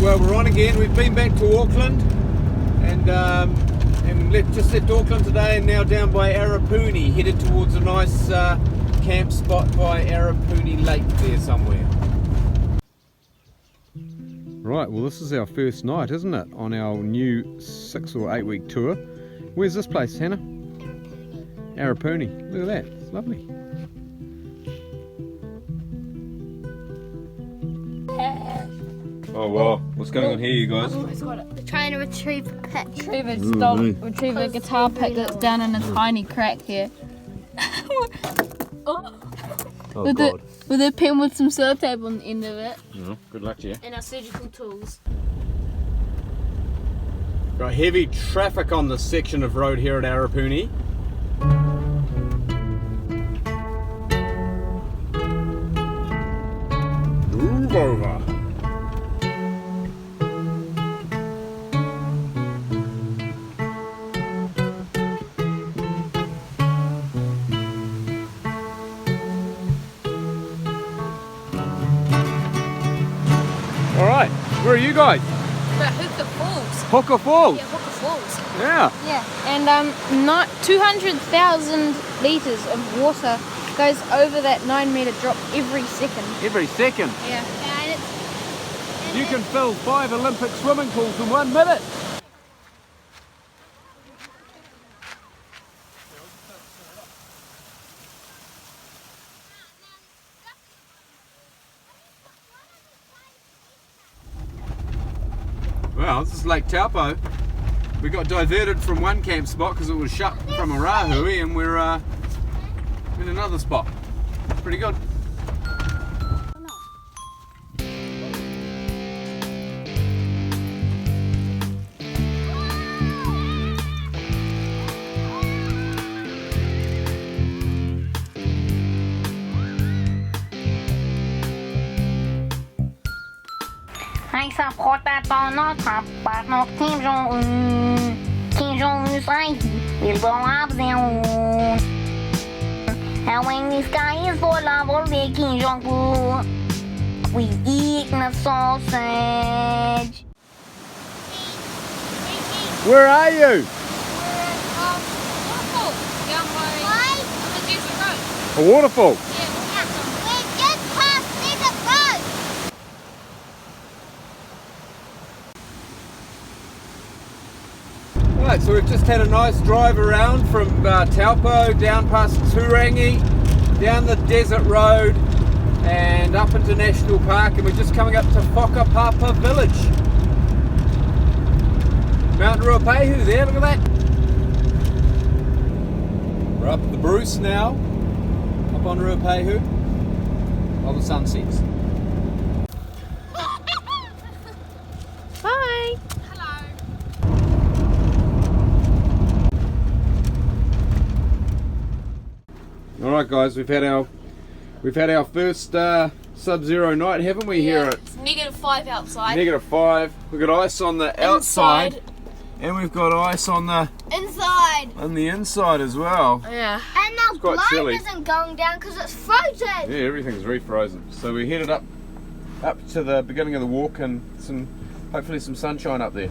Well, we're on again. We've been back to Auckland and just left Auckland today and now down by Arapuni, headed towards a nice camp spot by Arapuni Lake there somewhere. Right, well this is our first night, isn't it, on our new 6 or 8 week tour. Where's this place, Hannah? Arapuni. Look at that, it's lovely. Oh wow, what's going on here, you guys? We're trying to retrieve a pick. Retrieve a guitar pick that's down in a tiny crack here. With a pin with some sellotape on the end of it. Oh, good luck to you. And our surgical tools. Got heavy traffic on this section of road here at Arapuni. Move over. Alright, where are you guys? We're at Hooker Falls. Hooker Falls? Yeah, Hooker Falls. Yeah. Yeah, and 200,000 litres of water goes over that 9-metre drop every second. Every second? Yeah. You can fill 5 Olympic swimming pools in 1 minute. Well, this is Lake Taupo. We got diverted from one camp spot because it was shut from a rahui, and we're in another spot. Pretty good. I support that Donald Trump, but not Kim Jong-un. Kim Jong-un sai, we'll go up there. And when the sky is full of all the Kim Jong-un, we eat the sausage. Where are you? Waterfall. Down by on the desert road. A waterfall? We're just past Desert Road. Right, so we've just had a nice drive around from Taupo down past Turangi, down the desert road and up into National Park, and we're just coming up to Whakapapa Village. Mount Ruapehu there, look at that. We're up at the Bruce now, up on Ruapehu, while the sun sets. Bye. Alright guys, we've had our first sub-zero night, haven't we, here at It's -5 outside. -5. We've got ice on the outside and we've got ice on the inside as well. Yeah. And our quite blind chilly. isn't going down because it's frozen. Yeah, everything's refrozen. So we headed up to the beginning of the walk and hopefully some sunshine up there.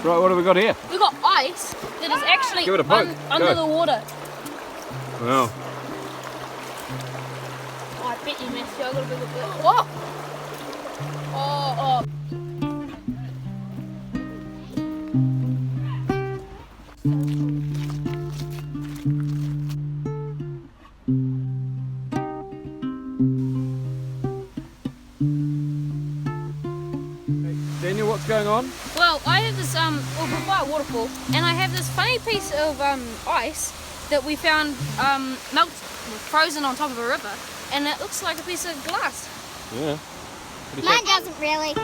Right, what have we got here? We got ice that is actually Give it a poke. under Go. the water. Wow. Oh, I bet you missed. I got a bigger bit. Oh! Oh! Daniel, what's going on? Well, I have this we're by a waterfall, and I have this funny piece of ice that we found frozen on top of a river, and it looks like a piece of glass. Yeah. Mine doesn't really.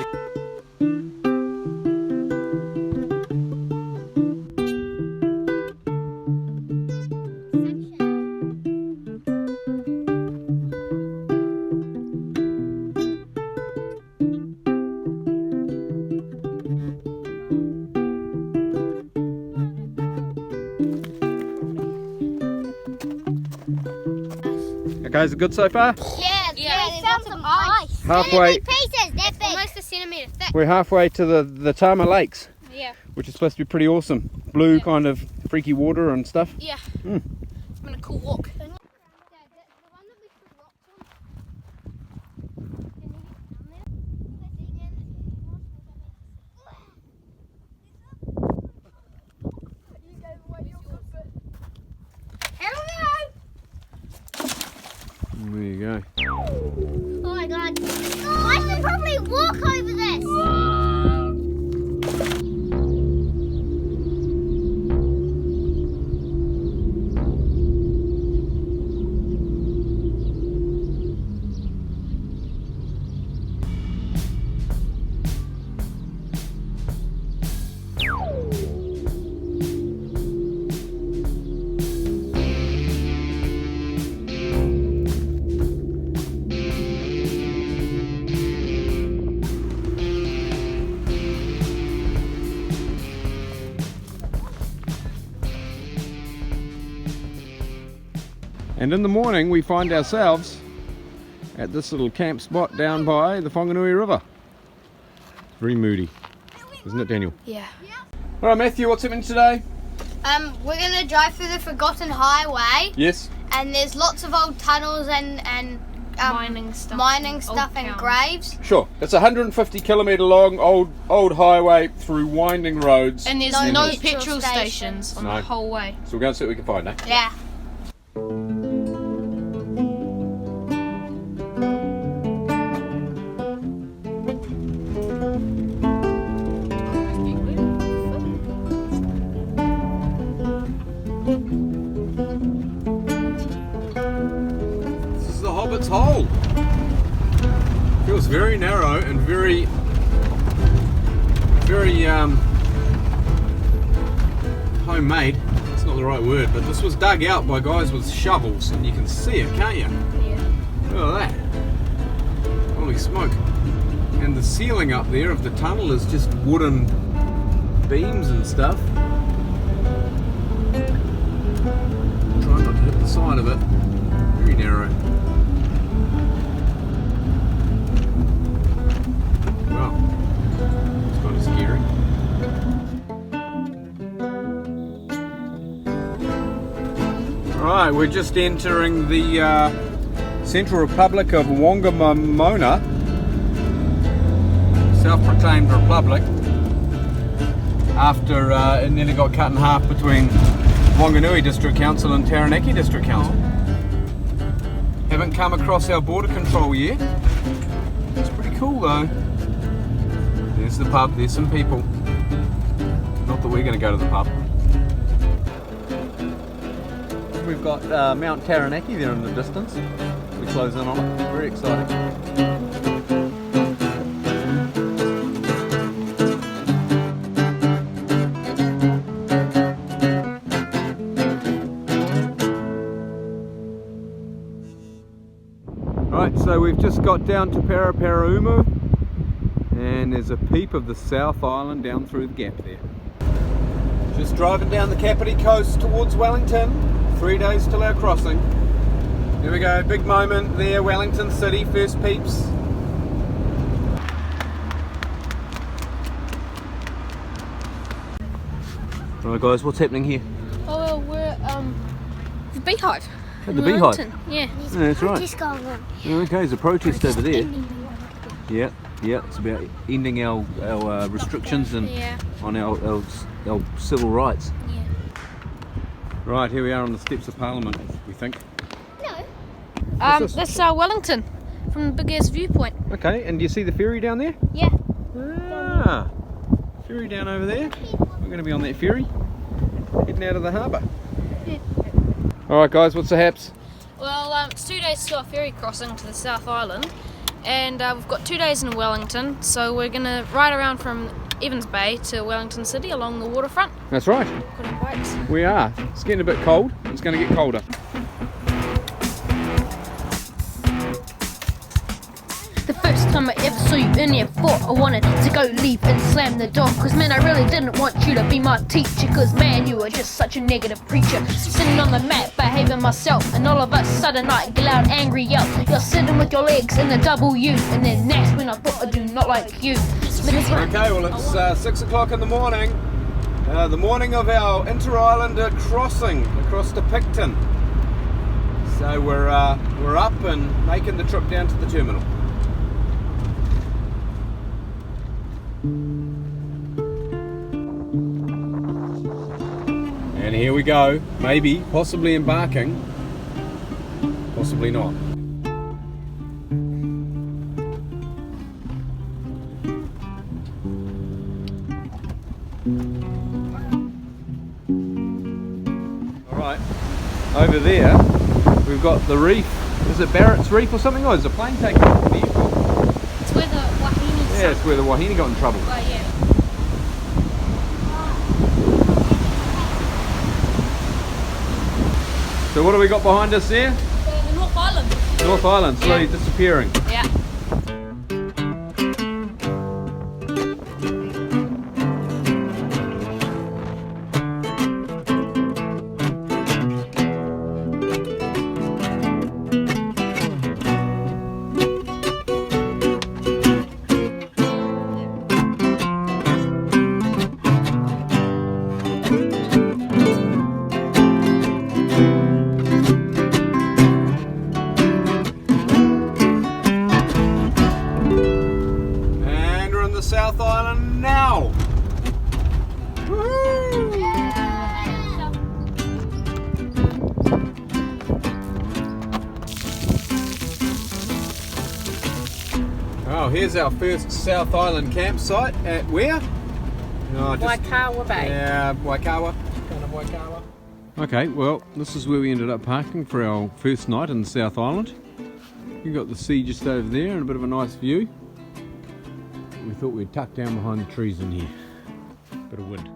Okay, is it good so far? Yeah, Yeah, we found some ice. Halfway. Pieces, they're big. Almost a centimetre thick. We're halfway to the Tama Lakes, Yeah. which is supposed to be pretty awesome. Blue kind of freaky water and stuff. Yeah. Mm. It's been a cool walk. There you go. Oh my god. I should probably walk over this. And in the morning we find ourselves at this little camp spot down by the Whanganui River. Very moody, isn't it, Daniel? Yeah. Alright Matthew, what's happening today? We're gonna drive through the Forgotten Highway, Yes? and there's lots of old tunnels and Mining stuff. mining Old stuff and towns. graves. Sure. It's a 150 kilometre long old highway through winding roads. And there's No no petrol petrol stations. stations on No. the whole way. So we'll go and see what we can find, eh? Yeah. This is the Hobbit's Hole. Feels very narrow and very homemade. That's not the right word, but this was dug out by guys with shovels, and you can see it, can't you? Yeah. Look at that. Holy smoke. And the ceiling up there of the tunnel is just wooden beams and stuff. Try not to hit the side of it. Very narrow. Well, it's kind of scary. Alright, we're just entering the Central Republic of Wangamamona, self-proclaimed republic, after it nearly got cut in half between Wanganui District Council and Taranaki District Council. Haven't come across our border control yet. It's pretty cool though. There's the pub, there's some people. Not that we're going to go to the pub. We've got Mount Taranaki there in the distance. We close in on it. Very exciting. Right, so we've just got down to Paraparaumu, and there's a peep of the South Island down through the gap there. Just driving down the Kapiti coast towards Wellington. 3 days till our crossing. Here we go, big moment there, Wellington City, first peeps. Alright guys, what's happening here? Oh, we're the beehive. At the in beehive? Wellington. Yeah. Yeah, that's right. Just going on. Okay, there's a protest over there. Yeah, it's about ending our restrictions and Yeah. on our civil rights. Yeah. Right, here we are on the steps of Parliament, we think. No. What's this? That's Wellington from the big ass viewpoint. Okay, and do you see the ferry down there? Yeah. Ah, ferry down over there. We're going to be on that ferry, heading out of the harbour. Yeah. Alright guys, what's the haps? Well, it's 2 days to our ferry crossing to the South Island, and we've got 2 days in Wellington, so we're going to ride around from Evans Bay to Wellington City along the waterfront. That's right, Got our bikes. we are. It's getting a bit cold, it's going to get colder. The first time I ever saw you in there, thought I wanted to go leave and slam the door. Cause man, I really didn't want you to be my teacher. Cause man, you were just such a negative preacher. Sitting on the mat, behaving myself, and all of a sudden I get loud, angry yell. You're sitting with your legs in the W, and then that's when I thought I do not like you. Okay, well it's 6 o'clock in the morning. The morning of our inter-islander crossing across to Picton. So we're up and making the trip down to the terminal. And here we go, maybe, possibly embarking, possibly not. Alright, over there we've got the reef. Is it Barrett's Reef or something? Oh, there's a plane taking off from the airport. It's where the wahine. Yeah, it's where the wahine got in trouble. Oh, yeah. So what do we got behind us there? The North Island. North Island, slowly disappearing. Yeah. South Island now. Woohoo! Oh, here's our first South Island campsite at where? Oh, Waikawa Bay. Yeah, Waikawa. Kind of Waikawa. Okay, well, this is where we ended up parking for our first night in the South Island. You've got the sea just over there and a bit of a nice view. We thought we'd tuck down behind the trees in here. Bit of wind.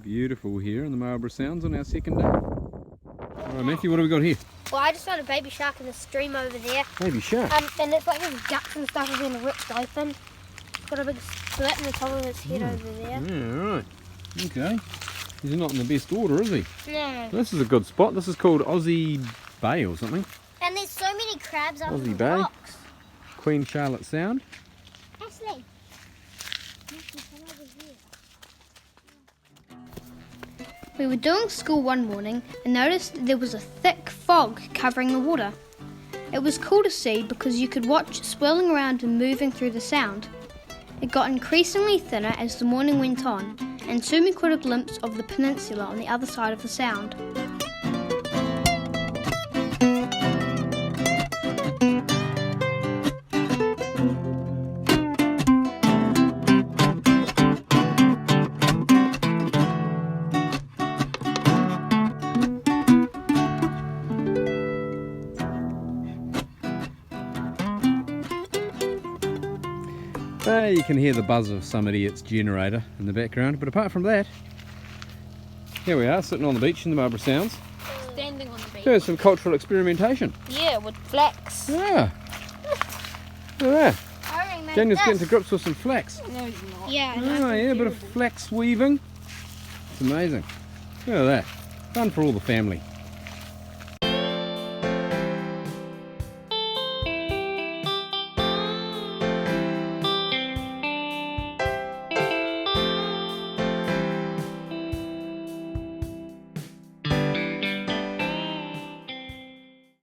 Beautiful here in the Marlborough Sounds on our second day. Alright, Matthew, what have we got here? Well, I just found a baby shark in the stream over there. Baby shark? And it's like his guts and stuff have been ripped open. It's got a big split in the top of its head over there. Yeah, right. Okay. He's not in the best order, is he? No. This is a good spot. This is called Aussie Bay or something. And there's so many crabs up in Aussie the Bay. rocks. Queen Charlotte Sound. Ashley. We were doing school one morning and noticed there was a thick fog covering the water. It was cool to see because you could watch it swirling around and moving through the sound. It got increasingly thinner as the morning went on, and soon we caught a glimpse of the peninsula on the other side of the sound. You can hear the buzz of some idiot's generator in the background, but apart from that, here we are sitting on the beach in the Marlborough Sounds. Standing on the beach. Doing some cultural experimentation. Yeah, with flax. Yeah. Look at that. I already made Daniel's this. getting to grips with some flax. No, he's not. Yeah. Oh yeah, a bit of flax weaving. It's amazing. Look at that. Fun for all the family.